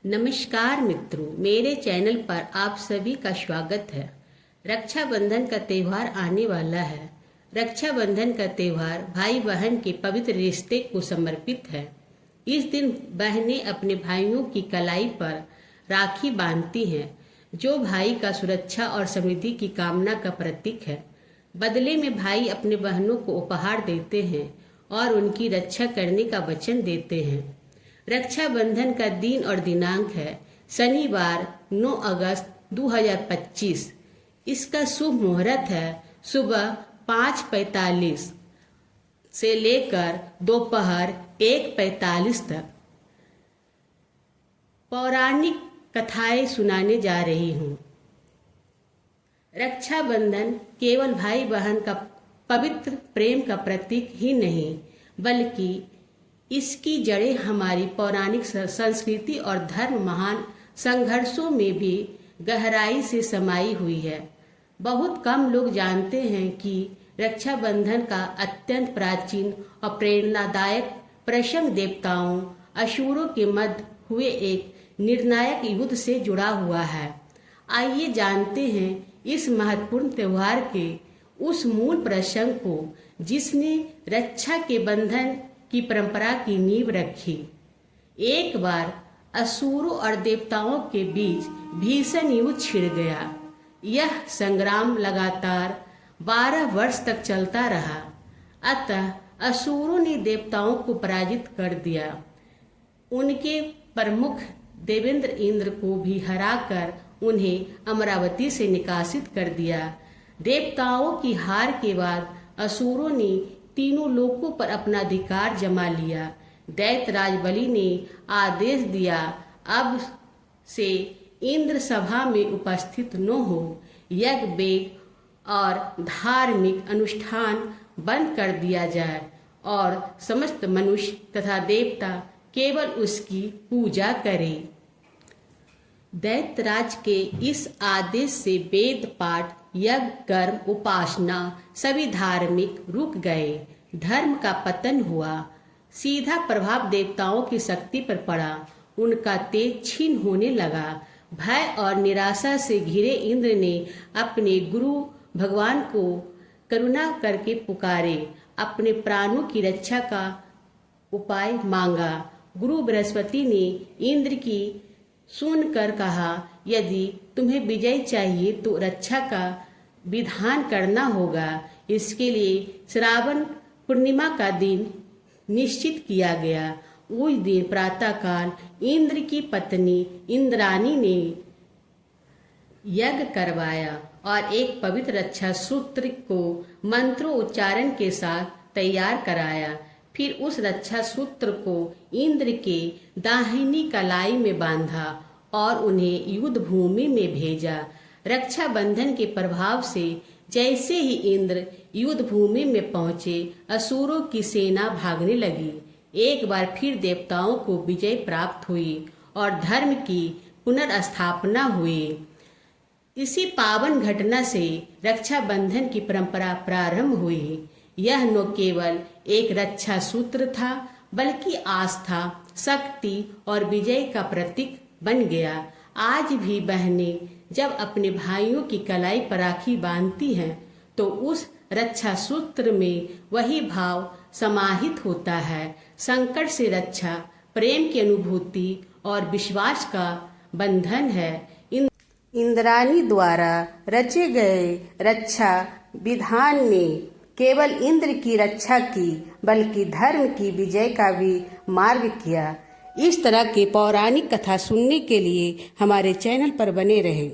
नमस्कार मित्रों, मेरे चैनल पर आप सभी का स्वागत है। रक्षाबंधन का त्यौहार आने वाला है। रक्षाबंधन का त्यौहार भाई बहन के पवित्र रिश्ते को समर्पित है। इस दिन बहनें अपने भाइयों की कलाई पर राखी बांधती हैं, जो भाई का सुरक्षा और समृद्धि की कामना का प्रतीक है। बदले में भाई अपने बहनों को उपहार देते हैं और उनकी रक्षा करने का वचन देते हैं। रक्षाबंधन का दिन और दिनांक है शनिवार 9 अगस्त 2025। इसका शुभ मुहूर्त है सुबह 5:45 से लेकर दोपहर 1:45 तक। पौराणिक कथाएं सुनाने जा रही हूँ। रक्षाबंधन केवल भाई बहन का पवित्र प्रेम का प्रतीक ही नहीं, बल्कि इसकी जड़ें हमारी पौराणिक संस्कृति और धर्म महान संघर्षों में भी गहराई से समाई हुई है। बहुत कम लोग जानते हैं कि रक्षाबंधन का अत्यंत प्राचीन और प्रेरणादायक प्रसंग देवताओं असुरों के मध्य हुए एक निर्णायक युद्ध से जुड़ा हुआ है। आइए जानते हैं इस महत्वपूर्ण त्योहार के उस मूल प्रसंग को जिसने रक्षा के बंधन की परंपरा की नींव रखी। एक बार असुरों और देवताओं के बीच भीषण युद्ध छिड़ गया। यह संग्राम लगातार 12 वर्ष तक चलता रहा। अतः असुरों ने देवताओं को पराजित कर दिया। उनके प्रमुख देवेंद्र इंद्र को भी हराकर उन्हें अमरावती से निकासित कर दिया। देवताओं की हार के बाद असुरों ने तीनों लोकों पर अपना अधिकार जमा लिया। दैत्यराज बलि ने आदेश दिया, अब से इंद्र सभा में उपस्थित न हो। यज्ञ वेद और धार्मिक अनुष्ठान बंद कर दिया जाए और समस्त मनुष्य तथा देवता केवल उसकी पूजा करें। दैत्यराज के इस आदेश से वेद पाठ, यज्ञ, कर्म, उपासना सभी धार्मिक रुक गए। धर्म का पतन हुआ। सीधा प्रभाव देवताओं की शक्ति पर पड़ा। उनका तेज क्षीण होने लगा। भय और निराशा से घिरे इंद्र ने अपने गुरु भगवान को करुणा करके पुकारे, अपने प्राणों की रक्षा का उपाय मांगा। गुरु बृहस्पति ने इंद्र की सुनकर कहा, यदि तुम्हें विजय चाहिए तो रक्षा का विधान करना होगा। इसके लिए श्रावण पूर्णिमा का दिन निश्चित किया गया। उस दिन प्रातःकाल इंद्र की पत्नी इंद्राणी ने यज्ञ करवाया और एक पवित्र रक्षा सूत्र को मंत्रोच्चारण के साथ तैयार कराया। फिर उस रक्षा सूत्र को इंद्र के दाहिनी कलाई में बांधा और उन्हें युद्ध भूमि में भेजा। रक्षाबंधन के प्रभाव से जैसे ही इंद्र युद्ध भूमि में पहुंचे, असुरों की सेना भागने लगी। एक बार फिर देवताओं को विजय प्राप्त हुई और धर्म की पुनर्स्थापना हुई। इसी पावन घटना से रक्षाबंधन की परंपरा प्रारंभ हुई। यह न केवल एक रक्षा सूत्र था, बल्कि आस्था, शक्ति और विजय का प्रतीक बन गया। आज भी बहनें जब अपने भाइयों की कलाई पर राखी बांधती हैं, तो उस रक्षा सूत्र में वही भाव समाहित होता है। संकट से रक्षा, प्रेम की अनुभूति और विश्वास का बंधन है। इंद्राणी द्वारा रचे गए रक्षा विधान ने केवल इंद्र की रक्षा की, बल्कि धर्म की विजय का भी मार्ग किया। इस तरह के पौराणिक कथा सुनने के लिए हमारे चैनल पर बने रहें।